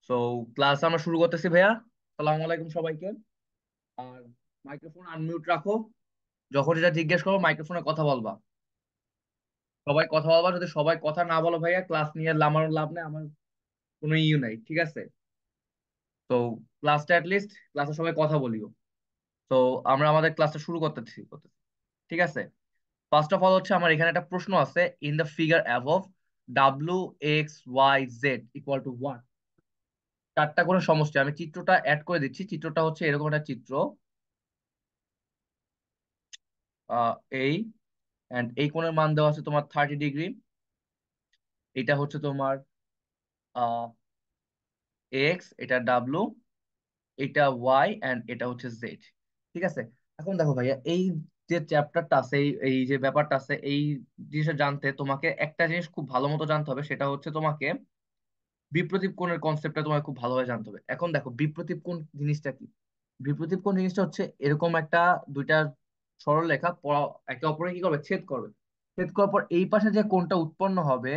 So class আমরা শুরু করতেছি ভাইয়া। সালামু আলাইকুম সবাইকে। আর মাইক্রোফোন আনমিউট রাখো। যখন এটা জিজ্ঞেস করবো মাইক্রোফোনে কথা বলবা। সবাই কথা বলবা, যদি সবাই কথা না বলো ভাইয়া ক্লাস নিয়ে আমার লাভ নেই, আমার কোনো নাই, ঠিক আছে? তো ক্লাসটা লিস্ট ক্লাসে সবাই কথা বলিও। তো আমরা আমাদের ক্লাসটা শুরু করতেছি, ঠিক আছে? ফার্স্ট অফ অল হচ্ছে আমার এখানে একটা প্রশ্ন আছে, in the figure above WX Y Z equal to one. চারটা করে সমষ্টি, আমি চিত্রটা অ্যাড করে দিচ্ছি। চিত্রটা হচ্ছে এরকম একটা চিত্র। এই এন্ড এই কোণের মান দেওয়া আছে তোমার 30 ডিগ্রি। এটা হচ্ছে তোমার এক্স, এটা ডাব্লু, এটা ওয়াই এন্ড এটা হচ্ছে জেড, ঠিক আছে? এখন দেখো ভাইয়া, এই যে চ্যাপ্টারটা আছে, এই যে ব্যাপারটা আছে, এই জিনিসটা জানতে তোমাকে একটা জিনিস খুব ভালো মতো জানতে হবে, সেটা হচ্ছে তোমাকে বিপ্রতীপ কোণের কনসেপ্টটা তোমাকে খুব ভালোভাবে জানতে হবে। এখন দেখো বিপ্রতীপ কোণ জিনিসটা কি। বিপ্রতীপ কোণ জিনিসটা হচ্ছে এরকম একটা দুইটা সরলরেখা একে অপরে কি করবে, ছেদ করবে। ছেদ করার পর এই পাশে যে কোণটা উৎপন্ন হবে,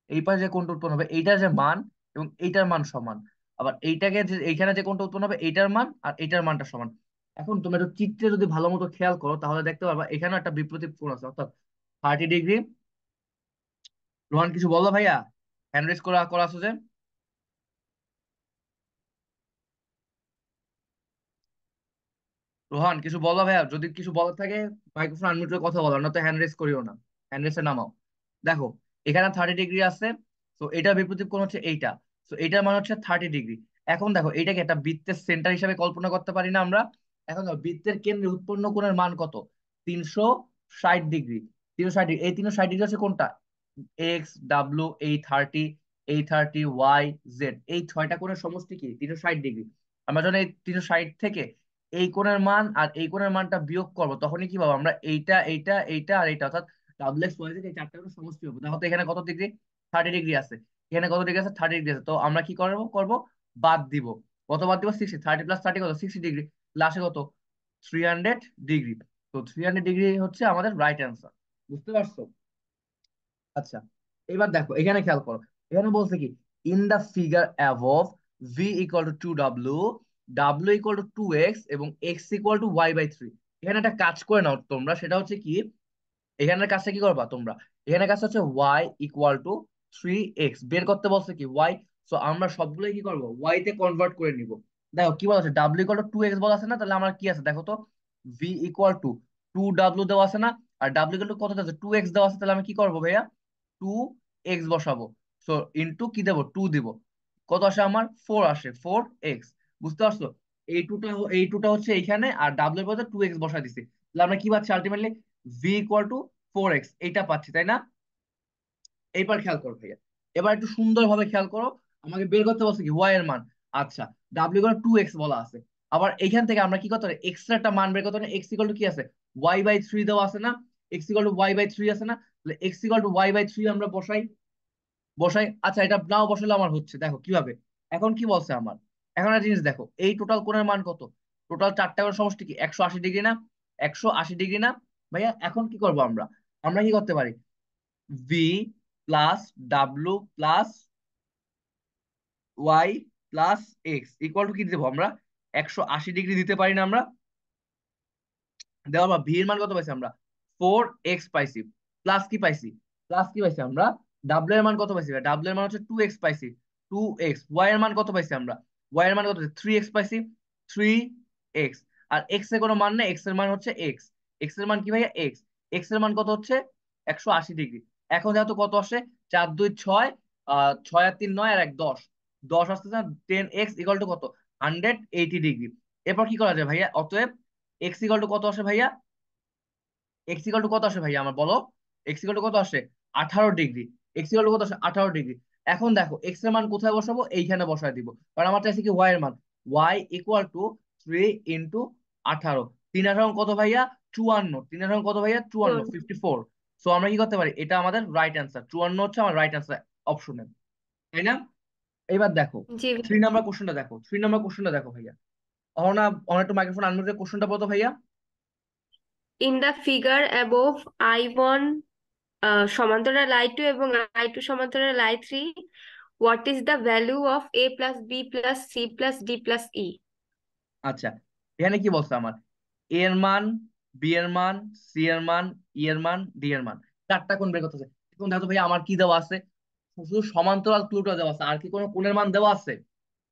এই পাশে যে কোণটা উৎপন্ন হবে এইটার যে মান এবং এইটার মান সমান। আবার এইটাকে যে এইখানে যে কোণটা উৎপন্ন হবে এইটার মান আর এইটার মানটা সমান। এখন তুমি একটু চিত্রে যদি ভালো মতো খেয়াল করো তাহলে দেখতে পারবা এখানে একটা বিপ্রতীপ কোণ আছে, অর্থাৎ 30 ডিগ্রি। রোহান কিছু বলো ভাইয়া, হ্যান্ড রেজ করা করা আছে যে। রোহান কিছু বলো ভাইয়া, যদি কিছু বলার থাকে মাইক্রোফোন আনমিউট করে কথা বলো, না তো হ্যান্ড রেজ করিও না। হ্যান্ড রেজে নামাও। দেখো এখানে 30 ডিগ্রি আছে। তো এটা বিপরীত কোণ হচ্ছে এইটা। তো এটার মান হচ্ছে 30 ডিগ্রি। এখন দেখো এটাকে একটা বৃত্তের সেন্টার হিসেবে কল্পনা করতে পারি না আমরা? এখন দেখো বৃত্তের কেন্দ্রে উৎপন্ন কোণের মান কত? 360 ডিগ্রি। 360 ডিগ্রি, এই 360 ডিগ্রি হচ্ছে কোনটা? এক্স, ডাব্লু, এই 30, ওয়াই, জেড, এই ছয়টা কোণের সমষ্টি কি 360 ডিগ্রি। আমরা যখন এই 360 থেকে এই কোণের মান আর এই কোণের মানটা বিয়োগ করবো, তখনই কি পাবো আমরা? এইটা, এইটা, এইটা আর এইটা, অর্থাৎ ডাবল এক্স ওয়াই জেড, এই চারটা কোণের সমষ্টি হবে। তাহলে তো এখানে কত ডিগ্রি? 30 ডিগ্রি আছে। এখানে কত ডিগ্রি আছে? 30 ডিগ্রি আছে। তো আমরা কি করবো বাদ দিব। কত বাদ দিব? 60। 30 + 30 কত? 60 ডিগ্রি। লাস্টে কত? 300 ডিগ্রি। তো 300 ডিগ্রি হচ্ছে আমাদের রাইট অ্যান্সার। বুঝতে পারছো? আচ্ছা, এবার দেখো এখানে খেয়াল করো। এখানে বলছে কি, in the figure above V equal to 2W, W equal to 2x এবং এক্স ইকুয়াল টু y/3। এখানে একটা কাজ করে নাও তোমরা, সেটা হচ্ছে কি, এখানের কাজটা কি করবা তোমরা? এখানে কাজটা হচ্ছে y = 3x বের করতে বলছে কি y। সো আমরা সবগুলোই কি করবো, y তে কনভার্ট করে নিব। দেখো কি বলা আছে, w = 2x বলা আছে না? তাহলে আমার কি আছে দেখো তো, v = 2w দেওয়া আছে না? আর w কত দেওয়া আছে? 2x দেওয়া আছে। তাহলে আমি কি করবো ভাইয়া, 2x বসাবো। সো ইনটু কি দেবো, 2 দিব। কত আসে আমার? 4 আসে, 4x। বুঝতে পারছো? এই টুটা হচ্ছে এইখানে, আর ডাব্লিউ এর বদলে 2x বসাই দিছি। তাহলে আমরা কি পাচ্ছি আলটিমেটলি? v = 4x, এইটা পাচ্ছি, তাই না? এইবার খেয়াল করো ভাইয়া, এবার একটু সুন্দরভাবে খেয়াল করো। আমাকে বের করতে বলছে কি y এর মান। আচ্ছা, w = 2x বলা আছে। আবার এখান থেকে আমরা কি করতে পারি, x এর একটা মান বের করতে পারি। x = কি আছে? y/3 দেওয়া আছে না? x = y/3 আছে না? তাহলে x = y/3 আমরা বসাই। বসাই। আচ্ছা, এটা নাও বসালে আমার হচ্ছে, দেখো কিভাবে। এখন কি বলছে আমার, এখন একটা জিনিস দেখো, এই টোটাল কোণের মান কত? টোটাল চারটা কোণের সমষ্টি কি 180 ডিগ্রি না? 180 ডিগ্রি না ভাইয়া? এখন কি করবো আমরা? আমরা কি করতে পারি, V plus W plus Y plus X equal to কি দেবো আমরা? 180 ডিগ্রি দিতে পারি না আমরা? দেওয়ার পর ভি এর মান কত পাইছি আমরা? 4x পাইছি। প্লাস কি পাইছি? প্লাস কি পাইছি আমরা? ডাব্লিউ এর মান কত পাইছি? ডাব্লিউ এর মান হচ্ছে 2x পাইছি। 2x। ওয়াই এর মান কত পাইছি আমরা? ওয়াই এর মান কত? 3x পাইছি। 3x। আর এক্স এর কোনো মান নেই, এক্স এর মান হচ্ছে এক্স। এক্স এর মান কি ভাইয়া? এক্স। এক্স এর মান কত হচ্ছে? 180 ডিগ্রি। এখন যেহেতু কত আসে, 4 2 6, 6 আর 3 9 আর 1 10। 10 আসতেছে না? 10x = কত? 180 ডিগ্রি। এরপর কি করা যায় ভাইয়া? অতএব x = কত আসে ভাইয়া? x = কত আসে ভাইয়া আমার বলো? x = কত আসে? 18 ডিগ্রি। x = কত আসে? 18 ডিগ্রি। এখন দেখো এক্স এর মান কোথায় বসাবো? এইখানে বসায় দিব। কারণ আমার চাইছে কি y এর মান। y = 3 into 18। 3 18 কত ভাইয়া? 54। 3 18 কত ভাইয়া? 54, 54। সো আমরা কি করতে পারি, এটা আমাদের রাইট অ্যান্সার। 54 হচ্ছে আমার রাইট অ্যান্সার অপশনে, তাই না? এবার দেখো জি। 3 নাম্বার কোশ্চেনটা দেখো। 3 নাম্বার কোশ্চেনটা দেখো ভাইয়া। অহনা, অনেক একটু মাইক্রোফোন আনমিউট করে কোশ্চেনটা বলতো ভাইয়া। In the figure above I1 সমান্তরাল I2 এবং I2 সমান্তরাল I3, What is the value of a plus b plus c plus d plus e? আচ্ছা, এখানে কি বলছে আমার? এ এর মান, বি এর মান, সি এর মান, ই এর মান, ডি এর মান, চারটা কোণ বের করতেছে। এখন দেখো ভাই আমার কি দেওয়া আছে? শুধু সমান্তরাল ক্লুটা দেওয়া আছে, আর কি কোনো কোণের মান দেওয়া আছে?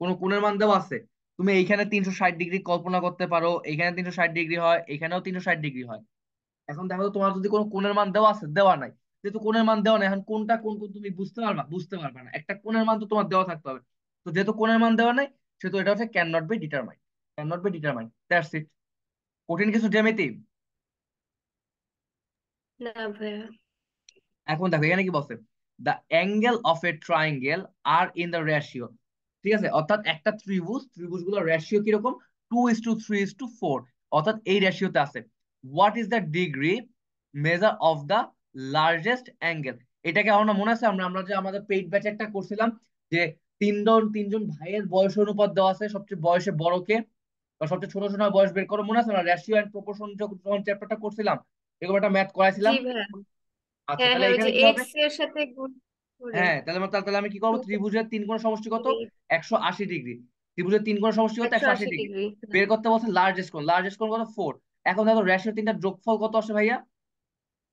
কোনো কোণের মান দেওয়া আছে? তুমি এইখানে 360 ডিগ্রি কল্পনা করতে পারো, এখানে 360 ডিগ্রি হয়, এখানেও 360 ডিগ্রি হয়। এখন দেখো তো তোমার যদি কোনো কোণের মান দেওয়া আছে, দেওয়া নাই। যেহেতু কোণের মান দেওয়া নাই, এখন কোনটা কোন কোন তুমি বুঝতে পারবা? বুঝতে পারবা না। একটা কোণের মান তো তোমার দেওয়া থাকতে হবে। তো যেহেতু কোণের মান দেওয়া নাই, সেহেতু এটা হচ্ছে can not be determined. Can not be determined, that's it. কঠিন কিছু জ্যামিতি? না ভাইয়া। এখন দেখো এখানে কি বলছে, the angle of a triangle are in the ratio. ঠিক আছে, অর্থাৎ একটা ত্রিভুজ, ত্রিভুজগুলোর রেশিও কিরকম? 2:3:4, অর্থাৎ এই রেশিওতে আছে। What is the degree measure of the largest angle? এটাকে আমরা মনে আছে, আমরা আমরা যে আমাদের পেইড ব্যাচ একটা করছিলাম, যে তিনজন তিনজন ভাইয়ের বয়স অনুপাত দেওয়া আছে, সবচেয়ে বয়সে বড়কে বা সবচেয়ে ছোট ছোট বয়স বের করো, মনে আছে না? রেশিও এন্ড প্রপোর্শন যখন চ্যাপ্টারটা করছিলাম, এরকম একটা ম্যাথ জি করাইছিলাম। ভাইয়া। আচ্ছা, হ্যাঁ তাহলে হ্যাঁ, ওই এখানে যে কি হবে? এক্স এর সাথে গুণ করে হ্যাঁ, তাহলে তাহলে তাহলে আমি কি করবো? টু ত্রিভুজের তিন কোণ সমষ্টি কত? 180 ডিগ্রি। ত্রিভুজের তিন কোণ সমষ্টি কত? একশো একশো আশি আশি ডিগ্রি ডিগ্রি বের করতে বলছে লার্জেস্ট কোণ। লার্জেস্ট কোণ কত? 4। এখন দেখো রেশিও তিনটা যোগফল কত আসে ভাইয়া?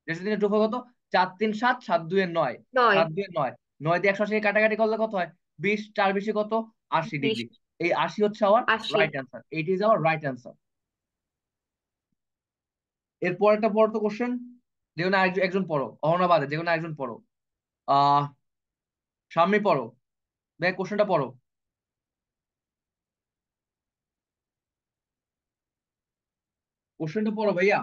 রেশিও তিনটা যোগফল কত? 4 3 7, 7 2 9। নয় 7 2 9, 9 দিয়ে 180 কাটাকাটি করলে কত হয়? 20, 4 20 কত? 80 ডিগ্রি। 20 এই 80 হচ্ছে আমার 80। Right answer. Eight is our right answer. এরপর একটা পড়ো তো কোশ্চেন, যে কোনো একজন পড়ো, অহনা বাদে যে কোনো একজন পড়ো। আহ সামনে পড়ো, দেখ কোশ্চেনটা পড়ো। কোশ্চেনটা পড়ো ভাইয়া।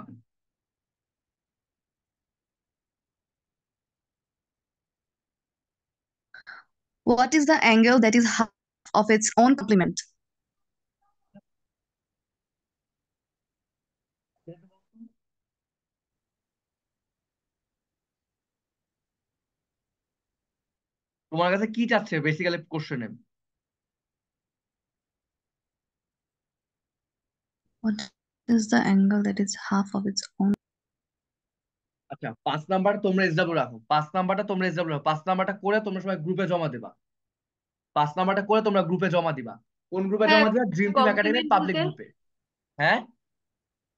What is the angle that is half of its own complement? তোমার কাছে কি চাচ্ছে বেসিক্যালি কোশ্চেনে? What is the angle that is half of its own? আচ্ছা, 5 নাম্বার তোমরা এসডব্লিউ রাখো, 5 নাম্বারটা তোমরা এসডব্লিউ রাখো, 5 নাম্বারটা করে তোমরা সবাই গ্রুপে জমা দিবা। 5 নাম্বারটা করে তোমরা গ্রুপে জমা দিবা। কোন গ্রুপে হ্যাঁ, জমা দিবা? ড্রিম টিম একাডেমির কমপ্লিমেন্ট পাবলিক বলতে গ্রুপে। হ্যাঁ,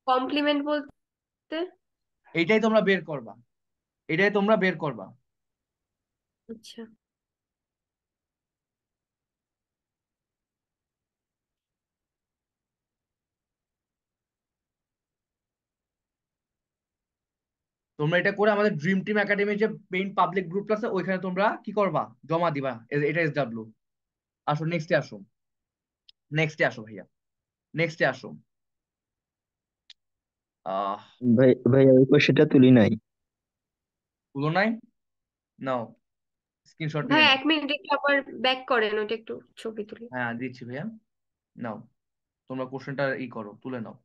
কমপ্লিমেন্ট বলতে এইটাই তোমরা বের করবা, এটাই তোমরা বের করবা। আচ্ছা। তোমরা এটা করে আমাদের ড্রিম টিম একাডেমির যে মেইন পাবলিক গ্রুপ আছে, ওইখানে তোমরা কি করবা? জমা দিবা। এটা এসডব্লিউ। আসো নেক্সটে আসো, নেক্সটে আসো ভাইয়া, নেক্সটে আসো। আহ ভাই ভাই ওই কোশ্চেনটা তুলি নাই। তুলো নাই? নাও, স্ক্রিনশট ভাই নিয়ে নাও। 1 মিনিট একটু আবার ব্যাক করেন, ওটা একটু ছবি তুলি। হ্যাঁ দিচ্ছি ভাইয়া, নাও। তোমরা কোশ্চেনটা করো, তুলে নাও।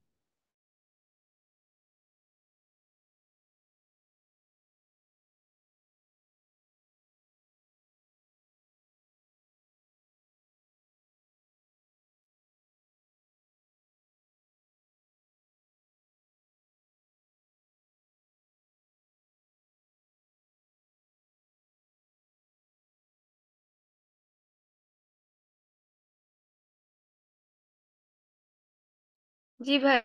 জি ভাই,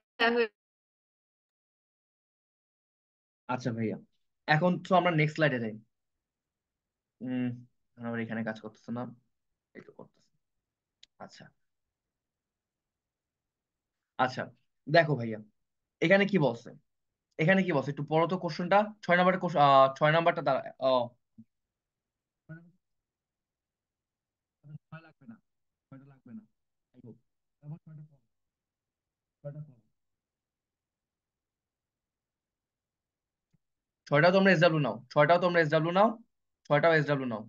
আচ্ছা ভাইয়া, এখন তো আমরা নেক্সট স্লাইডে যাই। উম আমার এখানে কাজ করতেছে না, এই তো করতেছে। আচ্ছা, আচ্ছা, দেখো ভাইয়া, এখানে কি বলছে? এখানে কি বলছে একটু পড়ো তো কোশ্চেনটা। 6 নাম্বারের 6 নাম্বারটা দাঁড়া। ও, ছয় লাগবে না, ছয়টা লাগবে না। এই হোক, তারপর ছয়টা পড়ো, ছয়টা পড়ো। ছয়টাও তোমরা এসডব্লিউ নাও, ছয়টাও তোমরা এসডব্লিউ নাও, ছয়টাও এসডব্লিউ নাও।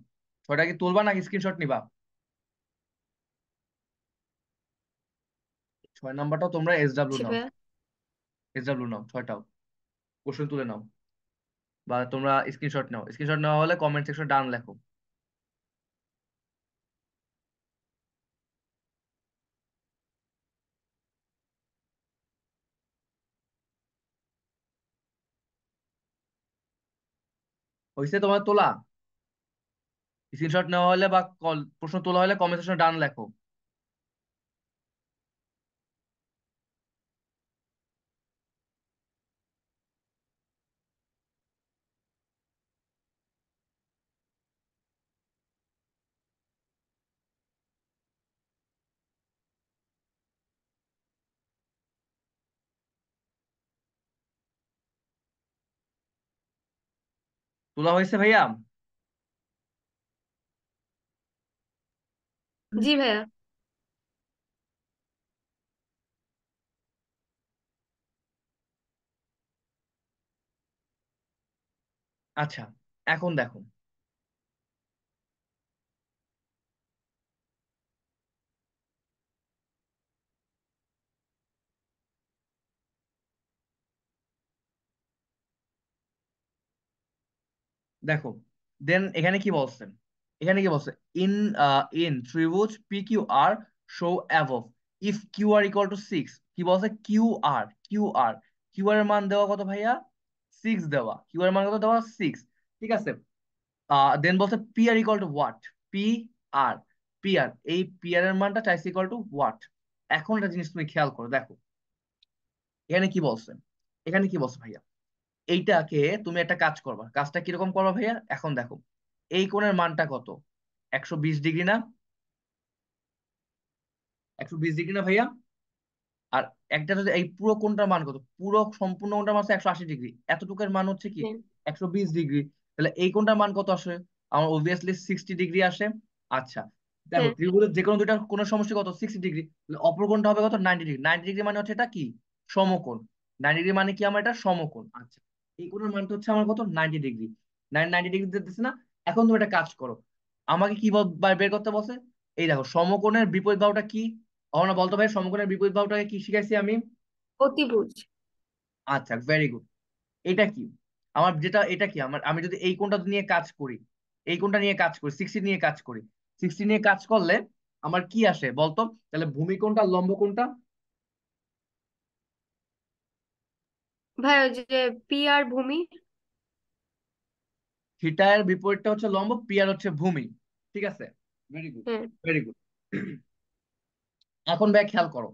ছয়টা কি তুলবা নাকি স্ক্রিনশট নিবা? 6 নাম্বারটাও তোমরা এসডব্লিউ জি নাও, ভাইয়া। এসডব্লিউ নাও ছয়টাও। কোশ্চেন তুলে নাও, বা তোমরা স্ক্রিনশট নাও। স্ক্রিনশট নেওয়া হলে কমেন্ট সেকশন ডান লেখো। হয়েছে তোমার তোলা? স্ক্রিনশট নেওয়া হলে বা প্রশ্ন তোলা হলে কমেন্ট সেকশনে ডান লেখো। তোলা হয়েছে ভাইয়া? জি ভাইয়া। আচ্ছা, এখন দেখো, দেখো দেন এখানে কি বলছে, এখানে কি বলছে, ইন ইন ত্রিভুজ P Q R show above if Q R equal to 6। কি বলছে, কিউ আর এর মান দেওয়া কত ভাইয়া, 6 দেওয়া, কিউ আর এর মান কত দেওয়া, 6। ঠিক আছে, দেন বলছে P R equal to what, P R, এই পি আর এর মানটা চাইছে ইকুয়াল টু হোয়াট। এখন একটা জিনিস তুমি খেয়াল করো, দেখো এখানে কি বলছে, এখানে কি বলছে ভাইয়া, এইটাকে তুমি একটা কাজ করবা, কাজটা কিরকম করবা ভাইয়া, এখন দেখো এই কোণের মানটা কত, 120 ডিগ্রি না, 120 ডিগ্রি না ভাইয়া, আর একটা যদি এই পুরো কোণটার মান কত, পুরো সম্পূর্ণ কোণটার মান হচ্ছে 180 ডিগ্রি, এতটুকুর মান হচ্ছে কি হ্যাঁ 120 ডিগ্রি। তাহলে এই কোণটার মান কত আসে, আমার অবভিয়াসলি 60 ডিগ্রি আসে। আচ্ছা, দেখো হ্যাঁ ত্রিভুজের যে কোনো দুইটা কোণের সমষ্টি কত, 60 ডিগ্রি, তাহলে অপর কোণটা হবে কত, 90 ডিগ্রি। 90 ডিগ্রি মানে হচ্ছে এটা কি, সমকোণ। 90 ডিগ্রি মানে কি আমার এটা সমকোণ। আচ্ছা, এই কোণের মানটা হচ্ছে আমার কত, 90 ডিগ্রি, 90 ডিগ্রি দিতেছে না। এখন তুমি একটা কাজ করো, আমাকে কি বের করতে বলছে, এই দেখো সমকোণের বিপরীত বাহুটা কি, না বলতো ভাই, সমকোণের বিপরীত বাহুটাকে কি শিখাইছি আমি? অতিভুজ। আচ্ছা, ভেরি গুড। এটা কি, আমার যেটা, এটা কি আমার, আমি যদি এই কোণটা নিয়ে কাজ করি, এই কোণটা নিয়ে কাজ করি, 60 নিয়ে কাজ করি, 60 নিয়ে কাজ করলে আমার কি আসে বলতো, তাহলে ভূমি কোণটা আর লম্ব কোণটা, ভাই ওই যে পি আর ভূমি। থিটা এর বিপরীতটা হচ্ছে লম্ব, পি আর হচ্ছে ভূমি। ঠিক আছে, ভেরি গুড, হ্যাঁ ভেরি গুড। এখন ভাই খেয়াল করো,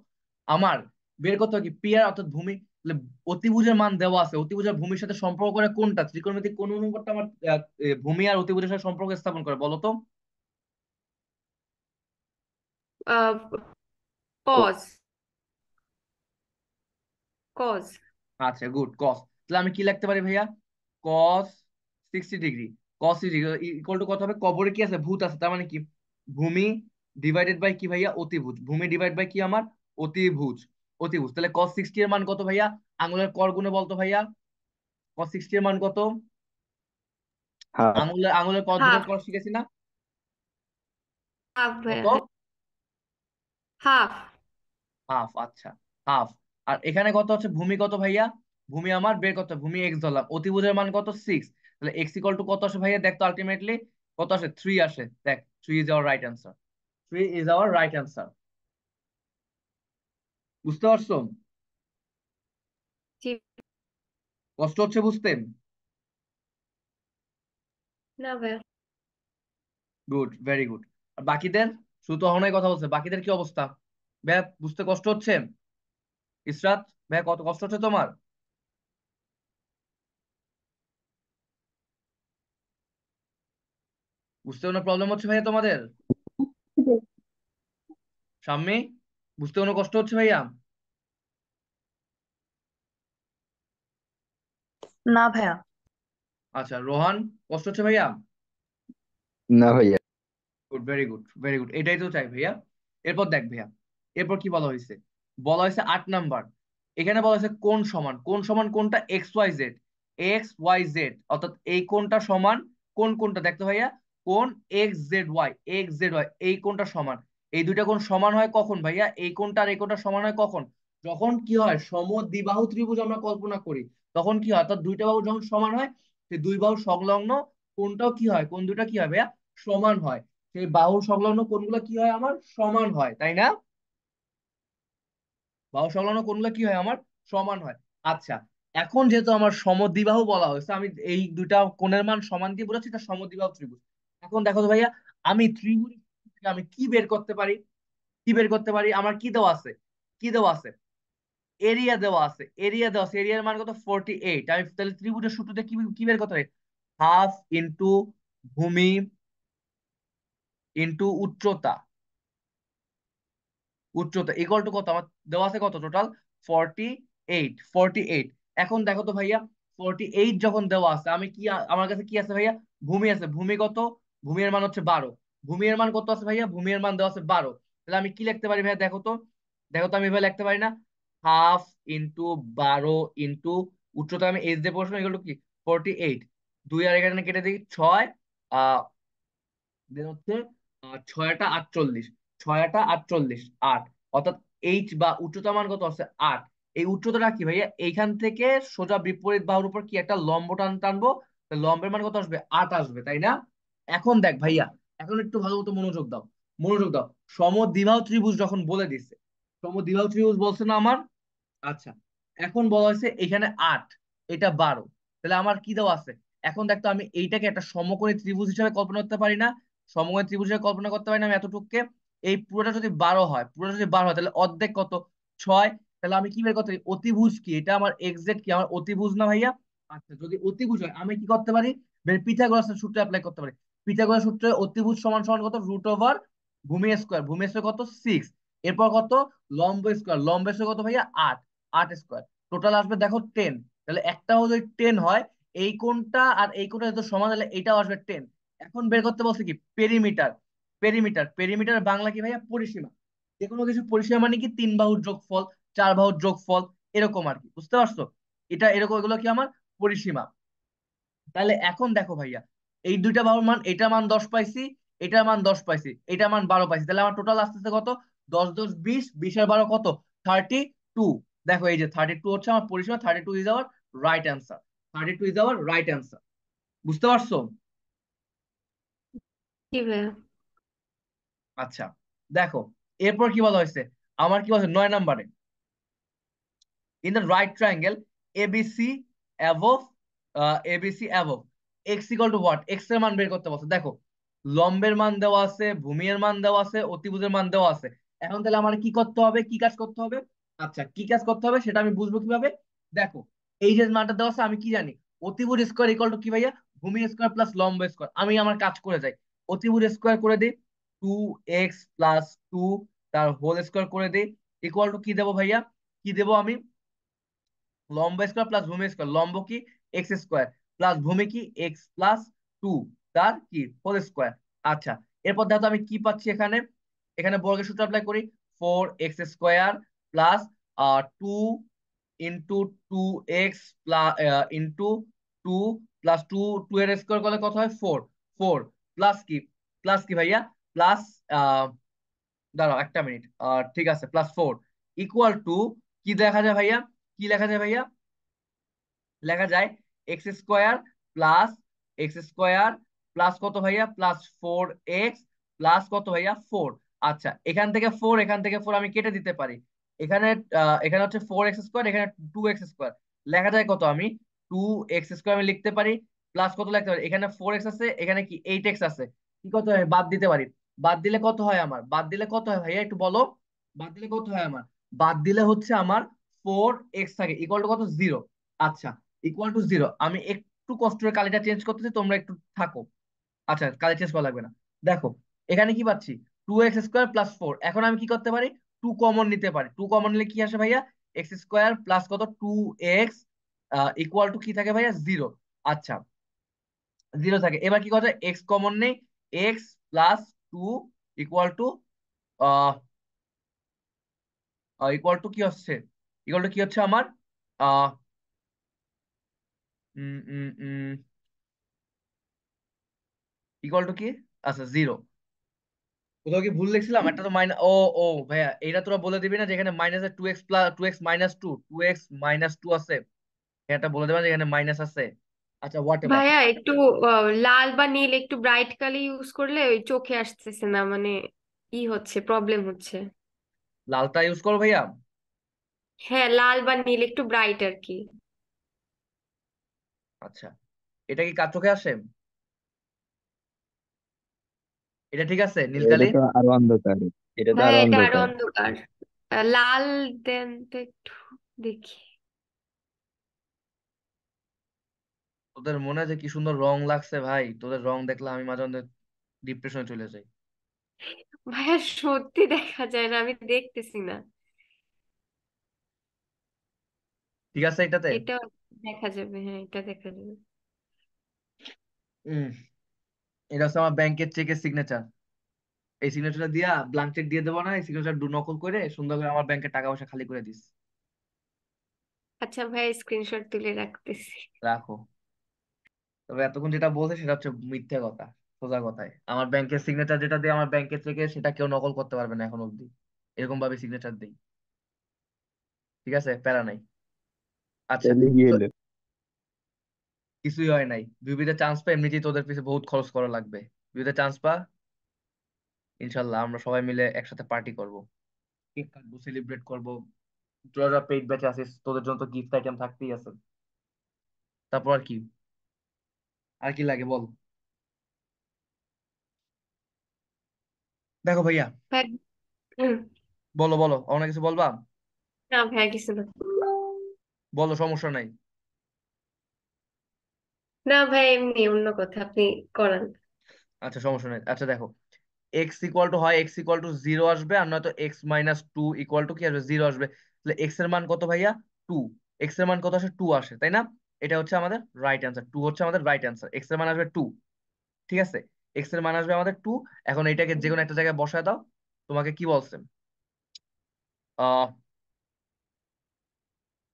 আমার বের করতে হবে কি, পি আর অর্থাৎ ভূমি, তাহলে অতিভুজের মান দেওয়া আছে, অতিভুজের ভূমির সাথে সম্পর্ক করে কোনটা, ত্রিকোণমিতিক কোন অনুপাতটা আমার ভূমি আর অতিভুজের সাথে সম্পর্ক স্থাপন করে বলো তো? Cos, cos. আচ্ছা, গুড, কস। তাহলে আমি কি লিখতে পারি ভাইয়া, cos 60 degree, cos 60 degree equal to কত হবে, কবরে কি আছে, ভূত আছে, তার মানে কি ভূমি ডিভাইডেড বাই কি ভাইয়া, অতিভুজ, ভূমি ডিভাইড বাই কি আমার, অতিভুজ, অতিভুজ। তাহলে কস 60 এর মান কত ভাইয়া, আঙুলের কর গুণে বলতো ভাইয়া, কস 60 এর মান কত, হাফ। আঙুলের কর হাফ, দুটোর কর শিখেছি না, হাফ ভাইয়া, কত, হ্যাঁ হাফ। হাফ। আচ্ছা, হাফ। আর এখানে কত হচ্ছে, ভূমি কত ভাইয়া, ভূমি আমার বের করতে হবে, ভূমি এক্স ধরলাম, অতিভুজের মান কত, 6। তাহলে এক্স ইকুয়াল টু কত আসে ভাইয়া, দেখ তো আলটিমেটলি কত আসে, 3 আসে, দেখ 3 is our right answer, 3 is our right answer. বুঝতে পারছো? জি। কষ্ট হচ্ছে বুঝতে? না ভাইয়া। Good, very good. আর বাকিদের, শুধু তো অহনাই কথা বলছে, বাকিদের কি অবস্থা ভাইয়া, বুঝতে কষ্ট হচ্ছে? ইসরাত ভাইয়া, কত কষ্ট হচ্ছে তোমার? বুঝতে কোনো প্রবলেম হচ্ছে ভাইয়া তোমাদের? সাম্মি, বুঝতে কোনো কষ্ট হচ্ছে ভাইয়া? না ভাইয়া। আচ্ছা, রোহান, কষ্ট হচ্ছে ভাইয়া? না ভাইয়া। Good, very good, very good, এটাই তো চাই ভাইয়া। এরপর দেখ ভাইয়া, এরপর কি বলা হয়েছে, বলা হয়েছে 8 নাম্বার, এখানে বলা হয়েছে কোণ সমান, কোণ সমান কোনটা, X Y Z, X Y Z, অর্থাৎ এই কোণটা সমান কোন কোনটা দেখতে ভাইয়া, কোণ এক্স জেড ওয়াই, এই কোণটা সমান। এই দুইটা কোণ সমান হয় কখন ভাইয়া, এই কোণটা আর এই কোণটা সমান হয় কখন, যখন কি হয়, সমদ্বিবাহু ত্রিভুজ আমরা কল্পনা করি, তখন কি হয়, অর্থাৎ দুইটা বাহু যখন সমান হয়, সেই দুই বাহু সংলগ্ন কোণটাও কি হয়, কোণ দুটা কি হয় ভাইয়া, সমান হয়। সেই বাহু সংলগ্ন কোণগুলো কি হয় আমার, সমান হয়, তাই না? বাহু সংলগ্ন কোণগুলো কি হয় আমার, সমান হয়। আচ্ছা, এখন যেহেতু আমার সমদ্বিবাহু বলা হয়েছে, আমি এই দুইটা কোণের মান সমান দিয়ে বোঝাচ্ছি, এটা সমদ্বিবাহু ত্রিভুজ। এখন দেখো তো ভাইয়া, আমি ত্রিভুজ থেকে আমি কি বের করতে পারি? কি বের করতে পারি? আমার কি দেওয়া আছে? কি দেওয়া আছে? এরিয়া দেওয়া আছে, এরিয়া দেওয়া আছে, এরিয়ার মান কত? 48। আমি তাহলে ত্রিভুজের সূত্রতে কি কি বের করতে পারি? হাফ ইন্টু ভূমি ইন্টু উচ্চতা, উচ্চতা ইকুয়াল টু কত আমার দেওয়া আছে? কত টোটাল? 48, 48। এখন দেখো তো ভাইয়া, 48 যখন দেওয়া আছে, আমি কি আমার কাছে কি আছে ভাইয়া? ভূমি আছে। ভূমি কত? ভূমির মান হচ্ছে 12। ভূমির মান কত আছে ভাইয়া? ভূমির মান দেওয়া আছে 12। তাহলে আমি কি লিখতে পারি ভাইয়া? দেখো তো, দেখো তো, আমি এভাবে লিখতে পারি না? হাফ ইন্টু 12 ইন্টু উচ্চতা, আমি এইচ দিয়ে পড়ছিলাম, এগুলো কি 48। দুই আর এখানে কেটে দিই 6, দেন হচ্ছে 6 × 8 = 48, 6 × 8 = 8। অর্থাৎ এইচ বা উচ্চতা মান কত আছে? 8। এই উচ্চতাটা কি ভাইয়া? এইখান থেকে সোজা বিপরীত বাহুর উপর কি একটা লম্ব টানবো, তো লম্বের মান কত আসবে? 8 আসবে, তাই না? এখন দেখ ভাইয়া, এখন একটু ভালো মতো মনোযোগ দাও, মনোযোগ দাও। সমদ্বিবাহু ত্রিভুজ যখন বলে দিচ্ছে, সমদ্বিবাহু ত্রিভুজ বলছে না আমার? আচ্ছা, এখন বলা হয়েছে এখানে 8, এটা 12, তাহলে আমার কি দেওয়া আছে? এখন দেখতো, আমি এইটাকে একটা সমকোণী ত্রিভুজ হিসেবে কল্পনা করতে পারি না? সমকোণী ত্রিভুজ হিসেবে কল্পনা করতে পারি না আমি এতটুকুকে? এই পুরোটা যদি 12 হয়, পুরোটা যদি 12 হয়, তাহলে অর্ধেক কত? 6। তাহলে আমি কি বের করতে পারি? অতিভুজ কি এটা? আমার এক্সাক্ট কি আমার অতিভুজ না ভাইয়া? আচ্ছা, যদি অতিভুজ হয় আমি কি করতে পারি? পিথাগোরাসের সূত্র অ্যাপ্লাই করতে পারি। পিথাগোরাস সূত্রে অতিভুজ সমান সমান কত? √ওভার ভূমি স্কোয়ার। ভূমি স্কোয়ার কত? 6। এরপর কত? লম্ব স্কোয়ার। লম্ব স্কোয়ার কত ভাইয়া? 8। 8 স্কোয়ার। টোটাল আসবে দেখো 10। তাহলে একটা যদি 10 হয়, এই কোণটা আর এই কোণটা যদি সমান, তাহলে এটাও আসবে 10। এখন বের করতে বলছে কি? পেরিমিটার। পেরিমিটার, পেরিমিটার বাংলা কি ভাইয়া? পরিসীমা। যে কোনো কিছু পরিসীমা মানে কি? 3 বাহুর যোগফল, 4 বাহুর যোগফল, এরকম আর কি, বুঝতে পারছো? এটা এরকম, এগুলো কি আমার পরিসীমা। তাহলে এখন দেখো ভাইয়া, এই দুইটা বাহুর মান, এটার মান 10 পাইছি, এটার মান 10 পাইছি, এটার মান 12 পাইছি, তাহলে আমার টোটাল আসতেছে কত? 10 10 20, 20 আর 12 কত? 32। দেখো এই যে 32 হচ্ছে আমার পরিসীমা। 32 is our right answer. 32 is our right answer. বুঝতে পারছো? জি ভাইয়া। আচ্ছা, দেখো এরপর কি বলা হয়েছে? আমার কি বলছে 9 নম্বরে? in the right triangle ABC above, ABC above, x equal to what? x এর মান বের করতে বলছে। দেখো, লম্বের মান দেওয়া আছে, ভূমির মান দেওয়া আছে, অতিভুজের মান দেওয়া আছে। এখন তাহলে আমার কি করতে হবে? কি কাজ করতে হবে? আচ্ছা, কি কাজ করতে হবে সেটা আমি বুঝবো কিভাবে? দেখো, এই যে মানটা দেওয়া আছে, আমি কি জানি? অতিভুজ স্কোয়ার ইকুয়াল টু কি ভাইয়া? ভূমি স্কোয়ার প্লাস লম্ব স্কোয়ার। আমি আমার কাজ করে যাই, অতিভুজ স্কোয়ার করে দিই 2x + 2, তার হোল স্কোয়ার করে দিই, ইকুয়াল টু কি দেবো ভাইয়া? কি দেবো আমি? লম্ব স্কোয়ার প্লাস ভূমি স্কোয়ার। লম্ব কি? এক্স স্কোয়ার, প্লাস ভূমি কি? x + 2, তার কি? Whole square. আচ্ছা, এরপর দেখো তো আমি কি পাচ্ছি এখানে? এখানে বর্গের সূত্র অ্যাপ্লাই করি। 4x² plus 2 × 2x plus into 2 + 2, 2 এর স্কোয়ার করলে কত হয়? 4। 4 প্লাস কি? প্লাস কি ভাইয়া? প্লাস, দাঁড়াও একটা মিনিট, ঠিক আছে, +4 ইকুয়াল টু কি দেখা যায় ভাইয়া? কি লেখা যায় ভাইয়া? লেখা যায় x² প্লাস x² প্লাস কত ভাইয়া? +4x প্লাস কত ভাইয়া? 4। আচ্ছা, এখান থেকে 4 আমি কেটে দিতে পারি। এখানে এখানে হচ্ছে 4x², এখানে 2x²। লেখা যায় কত? আমি 2x² আমি লিখতে পারি, প্লাস কত লিখতে পারি? এখানে 4x আছে, এখানে কি 8x আছে, কি কত হয়? বাদ দিতে পারি। বাদ দিলে কত হয় আমার? বাদ দিলে কত হয় ভাইয়া একটু বলো? বাদ দিলে কত হয় আমার? বাদ দিলে হচ্ছে আমার 4x থাকে, ইকুয়াল টু কত? 0। আচ্ছা, ইকুয়াল টু 0। আমি একটু কষ্ট করে কালিটা চেঞ্জ করতেছি, তোমরা একটু থাকো। আচ্ছা, কালি চেঞ্জ করা লাগবে না। দেখো, এখানে কি পাচ্ছি? 2x² plus 4। এখন আমি কি করতে পারি? 2 কমন নিতে পারি। 2 কমন নিলে কি আসে ভাইয়া? x² প্লাস কত? 2x ইকুয়াল টু কি থাকে ভাইয়া? 0। আচ্ছা, 0 থাকে। এবার কি কথা? x কমন নেই, x + 2 equal to equal to কি হচ্ছে? ইকুয়াল টু কি হচ্ছে আমার? আহ ইকুয়াল টু কি? আচ্ছা, 0। কোথাও কি ভুল লিখছিলাম? একটা তো মাইনাস, ও ও ভাইয়া, এটা তোরা বলে দিবি না যে এখানে মাইনাস 2x - 2 আছে? এটা বলে দেবেন যে এখানে মাইনাস আছে? আচ্ছা, হোয়াট এভার। ভাইয়া একটু লাল বা নীল একটু ব্রাইট কালি ইউজ করলে ওই চোখে আসতেছে না, মানে ই হচ্ছে, প্রবলেম হচ্ছে। লালটা ইউজ করো ভাইয়া। হ্যাঁ, লাল বা নীল একটু ব্রাইট আর কি। আচ্ছা, এটা কি কার চোখে আসে? এটা ঠিক আছে এটা নীলকালি? তো আরো অন্ধকার, এটা তো ভাইয়া আরো এটা আরো অন্ধকার। অন্ধকার। লাল দেন তো একটু দেখি। তোদের মনে যে কি সুন্দর রং লাগছে ভাই, তোদের রং দেখলে আমি মাঝে মধ্যে ডিপ্রেশনে চলে যাই। ভাইয়া সত্যি দেখা যায় না, আমি দেখতেছি না। ঠিক আছে এটাতে? এটা দেখা যাবে, হ্যাঁ এটা দেখা যাবে। হুম। এটা হচ্ছে আমার ব্যাংকের চেকের সিগনেচার। এই সিগনেচারটা দিয়া ব্লাঙ্ক চেক দিয়ে দেবো না, এই সিগনেচার নকল করে সুন্দর করে আমার ব্যাংকের টাকা পয়সা খালি করে দিস। আচ্ছা ভাই, স্ক্রিনশট তুলে রাখতেছি। রাখো। তবে এতক্ষণ যেটা বলছে সেটা হচ্ছে মিথ্যে কথা। সোজা কথায় আমার ব্যাংকের সিগনেচার যেটা দিয়ে আমার ব্যাংকের চেকে, সেটা কেউ নকল করতে পারবে না এখন অব্দি। এরকম ভাবে সিগনেচার দেই। ঠিক আছে, প্যারা নাই। আচ্ছা। তাহলে কি তো হলো? কিছুই হয় নাই, বিবিতে চান্স পা, এমনিতেই তোদের পিছে বহুত খরচ করা লাগবে। বিবিতে চান্স পা, ইনশাল্লাহ আমরা সবাই মিলে একসাথে পার্টি করব, কেক কাটবো, সেলিব্রেট করব। তোরা যারা পেইড ব্যাচে আছিস তোদের জন্য তো গিফট আইটেম থাকতেই আছে। তারপর আর কি, আর কি লাগে বল। দেখো ভাইয়া, ভাই হুম, বলো বলো, অনেক কিছু বলবা? না ভাইয়া কিছু না। বলো, সমস্যা নাই। না ভাই, এমনি অন্য কথা আপনি করান। আচ্ছা সমস্যা নাই। আচ্ছা দেখো, এক্স ইকুয়াল টু হয়, এক্স ইকুয়াল টু জিরো আসবে, আর নয়তো X minus two equal to কি আসবে, জিরো আসবে। তাহলে এক্স এর মান কত ভাইয়া? টু। এক্স এর মান কত আসে? টু আসে, তাই না? এটা হচ্ছে আমাদের রাইট অ্যান্সার, টু হচ্ছে আমাদের রাইট অ্যান্সার, এক্স এর মান আসবে টু। ঠিক আছে, এক্স এর মান আসবে আমাদের টু। এখন এটাকে যে কোনো একটা জায়গায় বসায় দাও। তোমাকে কি বলছেন? আহ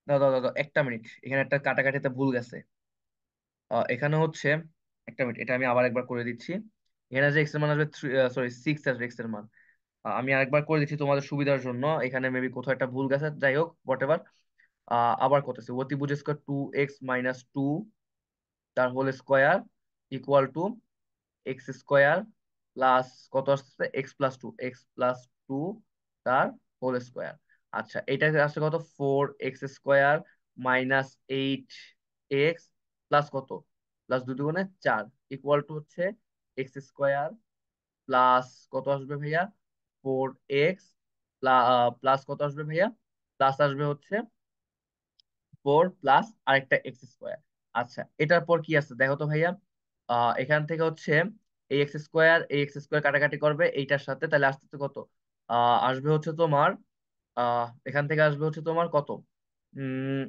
দাও দাও দাও দাও, একটা মিনিট, এখানে একটা কাটাকাটিতে ভুল গেছে। এখানে হচ্ছে, একটা মিনিট, এটা আমি আবার একবার করে দিচ্ছি। এখানে যে এক্স এর মান আসবে, সরি সিক্স আসবে এক্স এর মান। আমি আরেকবার করে দিচ্ছি তোমাদের সুবিধার জন্য, এখানে মেবি কোথাও একটা ভুল গেছে, যাই হোক হোয়াট এভার। আবার করতেছি, অতিভুজ square two x minus two তার whole square equal to x square plus কত আসছে, x plus two, x plus two তার হোল স্কোয়ার। আচ্ছা, এটা আসছে কত, four x square minus eight x plus কত, প্লাস দুই দুগুণে চার, ইকুয়াল টু হচ্ছে এক্স স্কোয়ার প্লাস কত আসবে ভাইয়া, ফোর এক্স প্লাস কত আসবে ভাইয়া, প্লাস আসবে হচ্ছে ফোর প্লাস আরেকটা এক্স স্কোয়ার। আচ্ছা, এটার পর কি আছে দেখো তো ভাইয়া। এখান থেকে হচ্ছে এই এক্স স্কোয়ার, এই এক্স স্কোয়ার কাটাকাটি করবে এইটার সাথে, তাহলে আসতেছে কত, আসবে হচ্ছে তোমার, এখান থেকে আসবে হচ্ছে তোমার কত, um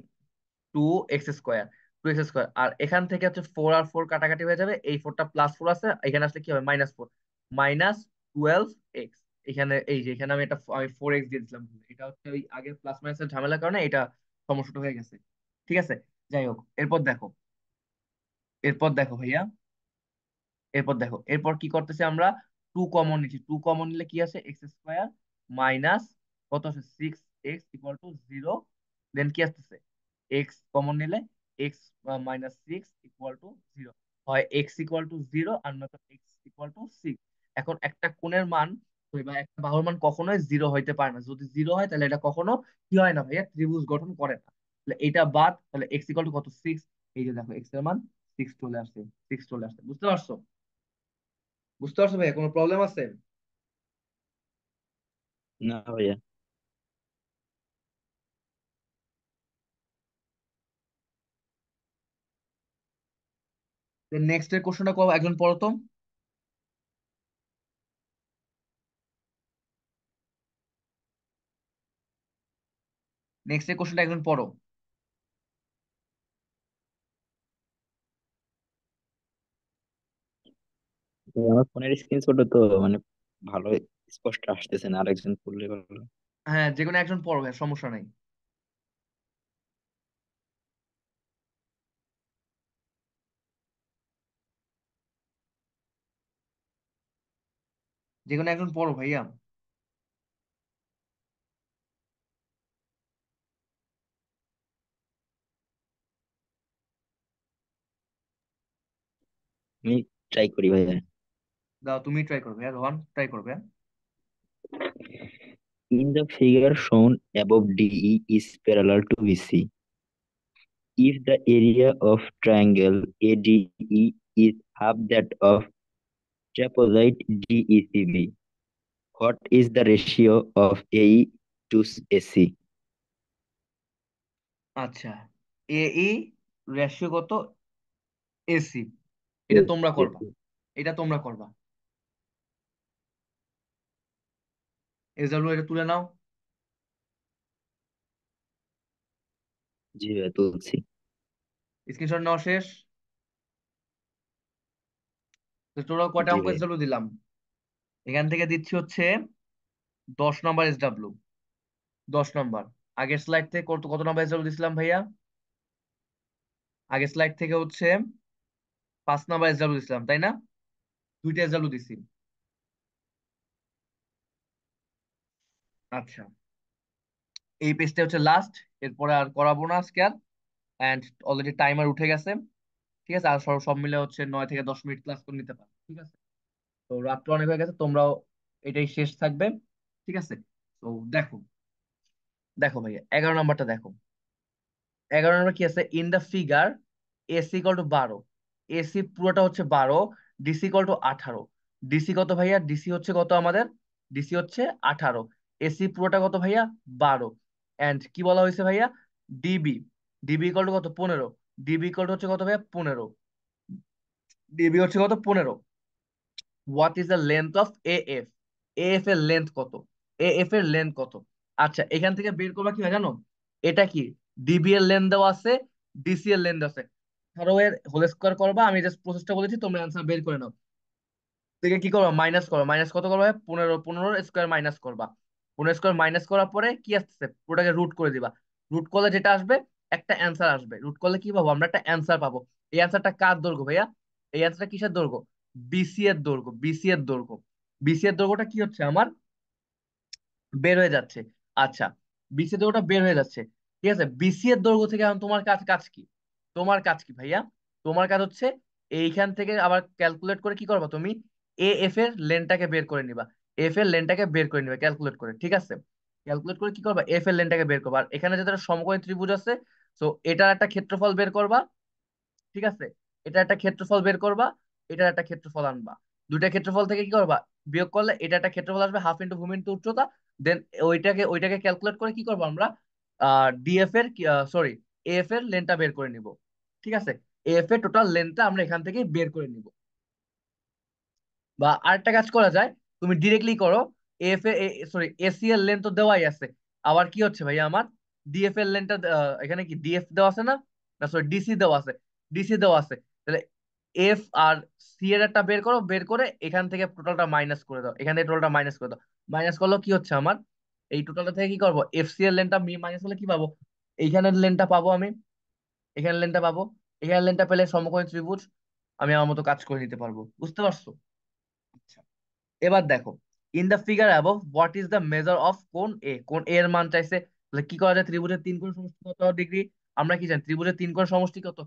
two x square, two x square. আর এখান থেকে হচ্ছে ফোর আর ফোর কাটাকাটি হয়ে যাবে, এই ফোরটা প্লাস ফোর আছে, এখানে আসলে কি হবে, minus four, minus twelve x. এখানে এই যে এখানে আমি ফোর এক্স দিয়ে দিয়েছিলাম ভুলে। এটা হচ্ছে ওই আগের প্লাস মাইনাসের ঝামেলার কারণে এটা সমস্যাটা হয়ে গেছে। ঠিক আছে, যাই হোক, এরপর দেখো, এরপর দেখো ভাইয়া, এরপর দেখো, এরপর কি করতেছি আমরা, টু কমন নিচ্ছি, টু কমন নিলে কি আছে, এক্স স্কোয়ার মাইনাস কত আছে, six x equal to zero. Then কি আসতেছে, এক্স কমন নিলে x minus six equal to zero. হয় এক্স ইকুয়াল টু জিরো আর নয়তো এক্স ইকুয়াল টু সিক্স। এখন একটা কোণের মান বা একটা বাহুর মান কখনোই জিরো হইতে পারে না, যদি জিরো হয় তাহলে এটা কখনো কি হয় না ভাইয়া, ত্রিভুজ গঠন করে না। তাহলে এটা বাদ, তাহলে এক্স ইকুয়াল টু কত, সিক্স। এই যে দেখো, এক্স এর মান সিক্স চলে আসছে, সিক্স চলে আসছে, বুঝতে পারছো? বুঝতে পারছো ভাইয়া, কোনো প্রবলেম আছে? না ভাইয়া। নেক্সট এর কোশ্চেনটা কো একজন পড়ো তো। নেক্সট এর কোশ্চেনটা একজন পড়ো। আমার ফোনের স্ক্রিন ছোট তো, মানে ভালো স্পষ্ট আসতেছে না, আরেকজন পড়লে ভালো। হ্যাঁ, যে কোনো একজন পড়ো ভাইয়া, সমস্যা নাই। যে কোনো একজন পড়ো ভাইয়া। আমি ট্রাই করি ভাইয়া। দাও, তুমি ট্রাই করবে ভাইয়া, রোহান ট্রাই করবে। In the figure shown above, DE is parallel to BC. If the area of triangle ADE is half that of trapezoid DECB. What is the ratio of AE to AC? আচ্ছা, এই ratio কত AC, এটা তোমরা করবা, AC. এটা তোমরা করবা। এজালু এটা তুলে নাও, জি ভাইয়া তুলছি। স্ক্রিনশট নেওয়া শেষ। তো টোটাল কয়টা জি অঙ্ক ভাইয়া। এসডব্লিউ দিলাম? এখান থেকে দিচ্ছি হচ্ছে 10 নম্বর এসডব্লিউ, 10 নম্বর। আগের স্লাইড থেকে কত কত নম্বর এসডব্লিউ দিছিলাম ভাইয়া? আগের স্লাইড থেকে হচ্ছে 5 নম্বর এসডব্লিউ দিছিলাম, তাই না? দুইটা এসডব্লিউ দিছি। আচ্ছা, এই পেজটা হচ্ছে লাস্ট, এরপরে আর করাবো না আজকে আর। অ্যান্ড অলরেডি টাইমার উঠে গেছে, ঠিক আছে? আর সব সব মিলে হচ্ছে 9 থেকে 10 মিনিট ক্লাস করে নিতে পারো, ঠিক আছে? তো রাত্র অনেক হয়ে গেছে, তোমরাও এটাই শেষ থাকবে, ঠিক আছে? তো দেখো, দেখো ভাইয়া 11 নম্বরটা দেখো। 11 নম্বর কি আছে? In the figure AC equal to 12, AC পুরোটা হচ্ছে 12, ডিসি ইকুয়াল টু 18। ডিসি কত ভাইয়া? ডিসি হচ্ছে কত আমাদের? ডিসি হচ্ছে 18, এসি পুরোটা কত ভাইয়া? 12। এন্ড কি বলা হয়েছে ভাইয়া? ডিবি, ডিবি ইকুয়াল টু কত? 15। ডিবি ইকুয়াল টু হচ্ছে কত ভাইয়া? 15। ডিবি হচ্ছে কত? 15। What is the length of AF, AF এর লেন্থ কত? এএফ এর লেন্থ কত? আচ্ছা, এখান থেকে বের করবা কি হয় জানো? এটা কি ডিবি এর লেন্থ দেওয়া আছে, ডিসি এর লেন্থ আছে, ধরো এর হোল স্কয়ার করবা। আমি জাস্ট প্রসেসটা বলেছি, তোমরা অ্যান্সার বের করে নাও। থেকে কি করবা? মাইনাস করবা। মাইনাস কত করবা? 15, 15 স্কয়ার মাইনাস করবা। 15 স্কয়ার মাইনাস করার পরে কি আসছে? পুরোটাকে রুট করে দিবা। রুট করলে যেটা আসবে, একটা অ্যান্সার আসবে। রুট করলে কি পাবো? আমরা একটা অ্যান্সার পাবো। এই অ্যান্সারটা কার দৈর্ঘ্য ভাইয়া? এই অ্যান্সারটা কিসের দৈর্ঘ্য? বিসি এর দৈর্ঘ্য, বিসি এর দৈর্ঘ্য। বিসি এর দৈর্ঘ্যটা কি হচ্ছে আমার? বের হয়ে যাচ্ছে। আচ্ছা, বিসি এর দৈর্ঘ্যটা বের হয়ে যাচ্ছে, ঠিক আছে? বিসি এর দৈর্ঘ্য থেকে এখন তোমার কাজ কাজ কি? তোমার কাজ কি ভাইয়া? তোমার কাজ হচ্ছে এইখান থেকে আবার ক্যালকুলেট করে কি করবা তুমি? এ এফ এর লেনটাকে বের করে নিবা। এফ এর লেনটাকে বের করে নিবা ক্যালকুলেট করে, ঠিক আছে? ক্যালকুলেট করে কি করবা? এফ এর লেনটাকে বের করবা। আর এখানে যেটা সমকোণী ত্রিভুজ আছে, তো এটার একটা ক্ষেত্রফল বের করবা, ঠিক আছে? এটা একটা ক্ষেত্রফল বের করবা, এটার একটা ক্ষেত্রফল আনবা। দুইটা ক্ষেত্রফল থেকে কি করবা? বিয়োগ করলে এটা একটা ক্ষেত্রফল আসবে, হাফ ইন্টু ভূমি ইন্টু উচ্চতা। দেন ওইটাকে ওইটাকে ক্যালকুলেট করে কি করবো আমরা? ডিএফ এর, সরি, এফ এর লেনটা বের করে নিব, ঠিক আছে? এফ এর টোটাল লেনটা আমরা এখান থেকে বের করে নিব। বা আরেকটা কাজ করা যায়, তুমি ডিরেক্টলি করো। এফ এ, সরি, এসি এর লেন তো দেওয়াই আছে, আবার কি হচ্ছে ভাই আমার? ডিএফ এর লেনটা, এখানে কি ডিএফ দেওয়া আছে না? না সরি, ডিসি দেওয়া আছে, ডিসি দেওয়া আছে। তাহলে এফ আর সি এর একটা বের করো, বের করে এখান থেকে টোটালটা মাইনাস করে দাও, এখান থেকে টোটালটা মাইনাস করে দাও। মাইনাস করলেও কি হচ্ছে আমার? এই টোটালটা থেকে কি করবো? এফ সি এর লেনটা মাইনাস করলে কি পাবো? এইখানের লেনটা পাবো আমি, এখানের লেনটা পাবো। এখানের লেনটা পেলে সমকোণী ত্রিভুজ আমি আমার মতো কাজ করে নিতে পারবো। বুঝতে পারছো? আচ্ছা, এবার দেখো, in the figure above what is the measure of কোণ এ? কোণ এ এর মান চাইছে, তাহলে কি করা যায়? ত্রিভুজের তিন কোণ সমষ্টি কত ডিগ্রি? আমরা কি জানি ত্রিভুজের তিন কোণ সমষ্টি কত?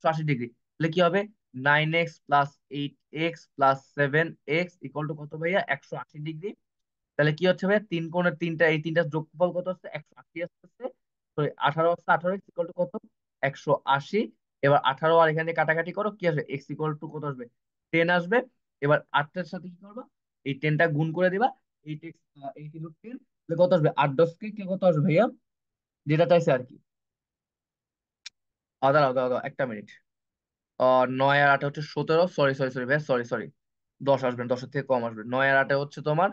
180 ডিগ্রি। তাহলে কি হবে? 9x + 8x + 7x equal to কত ভাইয়া? 180 ডিগ্রি। তাহলে কি হচ্ছে ভাইয়া? তিন কোণের তিনটা, এই তিনটা যোগফল কত হচ্ছে? 180 আসতেছে। সরি, 18 আসছে, 18x ইকুয়াল টু কত? 180। এবার 18 আর এখানে কাটাকাটি করো, কি আসবে? এক্স ইকুয়াল টু কত আসবে? 10 আসবে। এবার 8 এর সাথে কি করবা? এই 10টা গুণ করে দিবা। 8x, 8 × 10, তাহলে কত আসবে? 8×10 কে কত আসবে ভাইয়া? যেটা চাইছে আর কি। দাঁড়াও দাঁড়াও দাঁড়াও, একটা মিনিট। 9 আর 8 হচ্ছে 17, সরি সরি সরি ভাইয়া, সরি সরি, 10 আসবে না, 10-এর থেকে কম আসবে। 9 আর 8 হচ্ছে তোমার,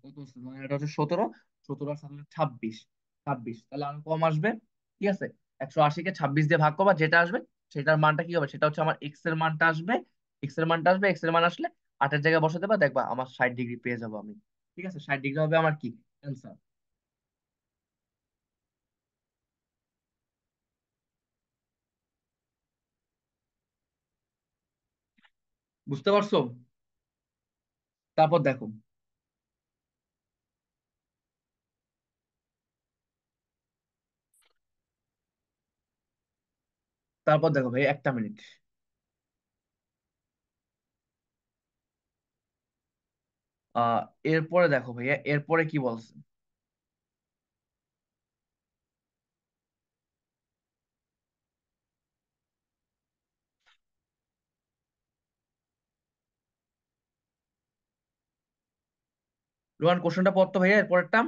কত হচ্ছে? 9 আর 8 হচ্ছে 17, 17 আর 7 হচ্ছে 26, 26, তাহলে আরো কম আসবে, ঠিক আছে? 180 কে 26 দিয়ে ভাগ করবা, যেটা আসবে সেটার মানটা কি হবে? সেটা হচ্ছে আমার এক্স এর মানটা আসবে। এক্স এর মানটা আসবে, এক্স এর মান আসলে 8-এর জায়গায় বসে দেবা, দেখবা আমার 60 ডিগ্রি পেয়ে যাবো আমি, ঠিক আছে? 60 ডিগ্রি হবে আমার কি অ্যান্সার। বুঝতে পারছো? তারপর দেখো, তারপর দেখো ভাই, একটা মিনিট। আহ এরপরে দেখো ভাইয়া, এরপরে কি বলছে? রোহান কোশ্চেনটা পড়তো ভাইয়া, এর পরেরটা।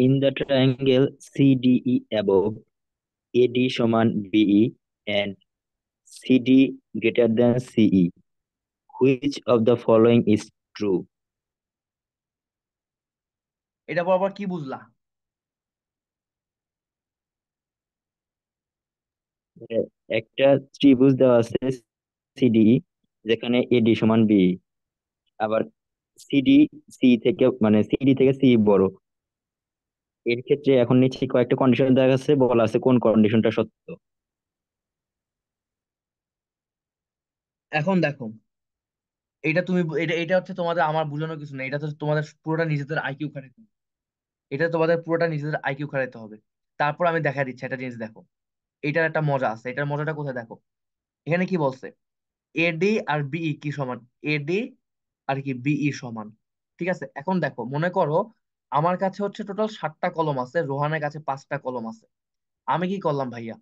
In the triangle CDE above, AD সমান BE and CD greater than CE, which of the following is true? এটা বরাবর কি বুঝলা? মানে একটা ত্রিভুজ দেওয়া আছে সিডিই, যেখানে এডি সমান বিই, আবার সিডি সি থেকে মানে সিডি থেকে সি বড়। এর ক্ষেত্রে এখন নিচে কয়েকটা কন্ডিশন দেওয়া আছে, বলা আছে কোন কন্ডিশনটা সত্য। এখন দেখো, এটা তুমি এটা এটা হচ্ছে তোমাদের আমার বোঝানোর কিছু না, এটা তো তোমাদের পুরোটা নিজেদের আইকিউ খাটাতে হবে। এটা তোমাদের পুরোটা নিজেদের আইকিউ খাটাতে হবে। তারপর আমি দেখা দিচ্ছি একটা জিনিস, দেখো এটার একটা মজা আছে। এটার মজাটা কোথায় দেখো, এখানে কি বলছে, এডি আর বিই কি সমান, এডি আর কি বিই সমান। ঠিক আছে, এখন দেখো মনে করো আমার কাছে হচ্ছে টোটাল 7টা কলম আছে, রোহানের কাছে 5টা কলম আছে। আমি কি করলাম ভাইয়া,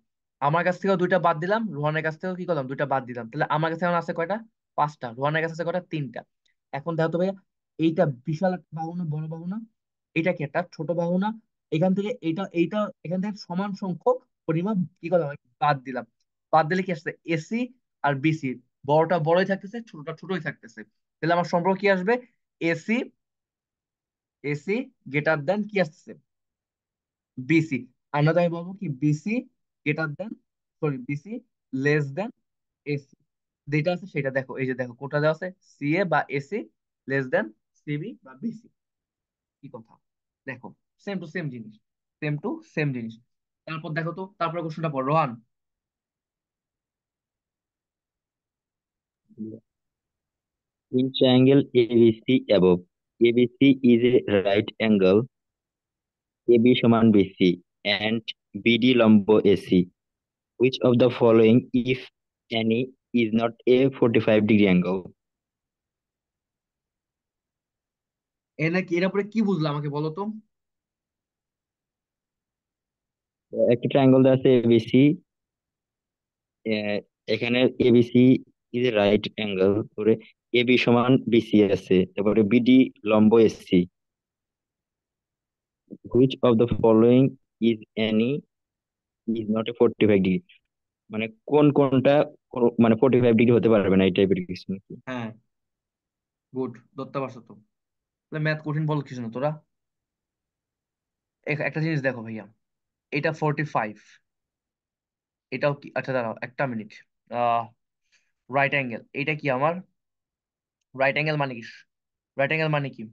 আমার কাছ থেকেও 2টা বাদ দিলাম, রোহানের কাছ থেকেও কি করলাম 2টা বাদ দিলাম, তাহলে আমার কাছে এখন আছে কয়টা, 5টা। রোহানের কাছে আছে কয়টা, 3টা। এখন দেখো তো ভাইয়া, এইটা বিশাল একটা বাহু না, বড় বাহু না? এটা কি একটা ছোট বাহু না? এখান থেকে এইটা এখান থেকে সমান সংখ্যক পরিমাপ কি করলাম, আমি বাদ দিলাম। বাদ দিলে কি আসছে, এসি আর বিসি, বড়টা বড়ই থাকতেছে, ছোটটা ছোটই থাকতেছে। তাহলে আমার সম্পর্ক কি আসবে, এসি এসি গ্রেটার দেন কি আসছে, বিসি। আর না তো আমি বলবো কি BC greater than, sorry BC less than AC. যেটা আছে সেটা দেখো, এই যে দেখো কোনটা দেওয়া আছে, সিএ বা এসি লেস দেন সিবি বা বিসি। কি কথা, দেখো সেম টু সেম জিনিস, সেম টু সেম জিনিস। তারপর দেখো তো, তারপর কোশ্চেনটা পড় Rohan. In triangle ABC above, ABC is a right angle, AB সমান BC and BD লম্ব AC. Which of the following, if any, is not a 45-degree angle? এনে কি, এর উপরে কি বুঝলা আমাকে বলো তো? একটা ট্রায়াঙ্গল দেওয়া আছে এবিসি, এখানে ABC is a right angle, করে এবি সমান বিসি আছে, তারপরে বিডি লম্ব SC. Which of the following is any is not a 45 degree, মানে কোনটা মানে 45 ডিগ্রি হতে পারবে না, এই টাইপের কিছু নাকি? হ্যাঁ, গুড, ধরতে পারছো তো। ম্যাথ কঠিন বল কিছু না তোরা। একটা জিনিস দেখো ভাইয়া, এটা 45, এটাও কি, আচ্ছা দাঁড়াও একটা মিনিট। আহ রাইট অ্যাঙ্গেল, এটা কি আমার রাইট অ্যাঙ্গেল মানে কি, রাইট অ্যাঙ্গেল মানে কি,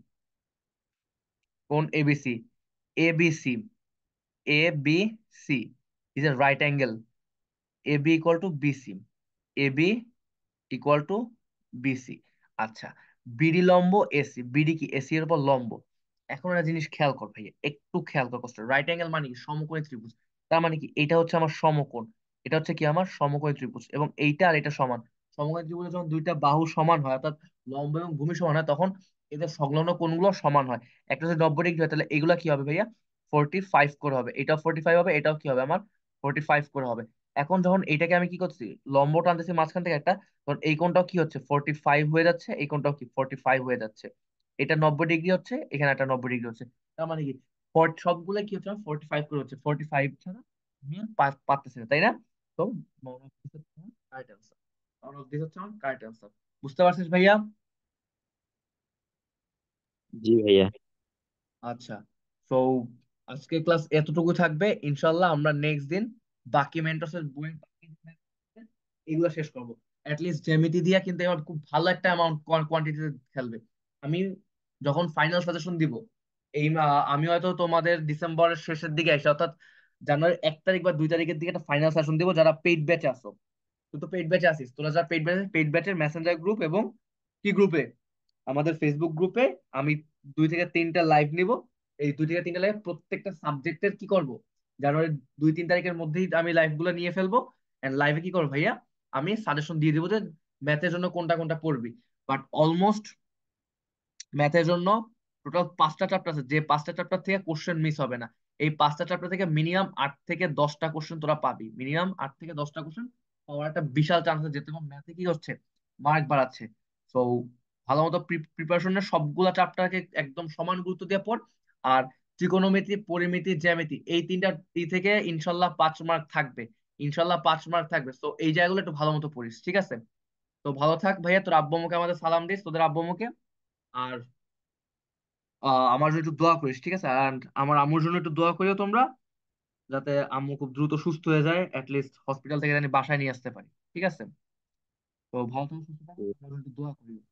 কোন ABC, ABC ABC is a right angle, AB equal to BC, AB equal to BC. আচ্ছা, বিডি লম্ব এসি, বিডি কি এসি এর উপর লম্ব। এখন একটা জিনিস খেয়াল কর ভাইয়া, একটু খেয়াল কর কষ্ট, রাইট অ্যাঙ্গেল মানে কি সমকোণী ত্রিভুজ। তার মানে কি এটা হচ্ছে আমার সমকোণ, এটা হচ্ছে কি আমার সমকোণী ত্রিভুজ, এবং এইটা আর এটা সমান। সমকোণী ত্রিভুজে যখন দুইটা বাহু সমান হয়, অর্থাৎ লম্ব এবং ভূমি সমান হয়, তখন এদের সংলগ্ন কোণগুলো সমান হয়। একটা যদি 90 ডিগ্রি হয়, তাহলে এগুলা কি হবে ভাইয়া, 45 করে হবে, এটাও 45 হবে, এটাও কি হবে আমার 45 করে হবে। এখন যখন এটাকে আমি কি করছি, লম্ব টানতেছি মাঝখান থেকে একটা, তখন এই কোণটাও কি হচ্ছে 45 হয়ে যাচ্ছে, এই কোণটাও কি 45 হয়ে যাচ্ছে। এটা 90 ডিগ্রি হচ্ছে, এখানে একটা 90 ডিগ্রি হচ্ছে। তার মানে কি সবগুলো কি হচ্ছে 45 করে হচ্ছে, 45 ছাড়া আমি আর পারতেছি না, তাই না? তো কারেক্ট অ্যান্সার, হচ্ছে আমার কারেক্ট অ্যান্সার। বুঝতে পারছিস ভাইয়া? জি ভাইয়া। আচ্ছা, তো আজকে ক্লাস এতটুকু থাকবে, ইনশাল্লাহ আমরা নেক্সট দিন বাকি মেন্টরসের বই এগুলো শেষ করবো। অ্যাটলিস্ট জ্যামিতি দিয়া কিন্তু এবার খুব ভালো একটা অ্যামাউন্ট কোয়ান্টিটিতে খেলবে। আমি যখন ফাইনাল সাজেশন দিব, আমি হয়তো তোমাদের ডিসেম্বরের শেষের দিকে এসে, অর্থাৎ জানুয়ারির 1 তারিখ বা 2 তারিখের দিকে একটা ফাইনাল সেশন দিব। যারা পেইড ব্যাচে আসো, তুই তো পেইড ব্যাচে আসিস, তোরা যারা পেইড ব্যাচের মেসেঞ্জার গ্রুপ এবং কি গ্রুপে, আমাদের ফেসবুক গ্রুপে আমি 2 থেকে 3টা লাইভ নিব। এই 2 থেকে 3টা লাইভ প্রত্যেকটা সাবজেক্টের কি করব, জানুয়ারি 2-3 তারিখের মধ্যেই আমি লাইভ গুলো নিয়ে ফেলবো। এন্ড লাইভে কি করবো ভাইয়া, আমি সাজেশন দিয়ে দিব যে ম্যাথের জন্য কোনটা কোনটা পড়বি। বাট অলমোস্ট ম্যাথের জন্য টোটাল 5টা চ্যাপ্টার আছে, যে 5টা চ্যাপ্টার থেকে কোশ্চেন মিস হবে না। এই 5টা চ্যাপ্টার থেকে মিনিমাম 8 থেকে 10টা কোশ্চেন তোরা পাবি, মিনিমাম 8 থেকে 10টা কোশ্চেন পাওয়ার একটা বিশাল চান্স আছে, যেতে ম্যাথে কি হচ্ছে মার্ক বাড়াচ্ছে। সো ভালো মতো প্রিপারেশনের সবগুলা চ্যাপ্টারকে একদম সমান গুরুত্ব দিয়ে পড়। আর ত্রিকোণমিতি, পরিমিতি, জ্যামিতি এই তিনটা থেকে ইনশাল্লাহ 5 মার্ক থাকবে। ইনশাল্লাহ 5 মার্ক থাকবে। তো এই জায়গাগুলো একটু ভালো মতো পড়িস, ঠিক আছে? তো ভালো থাক ভাইয়া, তোর আব্বু আম্মুকে আমাদের সালাম দিস, তোদের আব্বু আম্মুকে। আর আমার জন্য একটু দোয়া করিস, ঠিক আছে? আর আমার আম্মুর জন্য একটু দোয়া করিও তোমরা, যাতে আম্মু খুব দ্রুত সুস্থ হয়ে যায়, লিস্ট হসপিটাল থেকে জানি বাসায় নিয়ে আসতে পারি, ঠিক আছে? তো ভালো থাকো, সুস্থ থাকো, আমার জন্য একটু দোয়া করিও।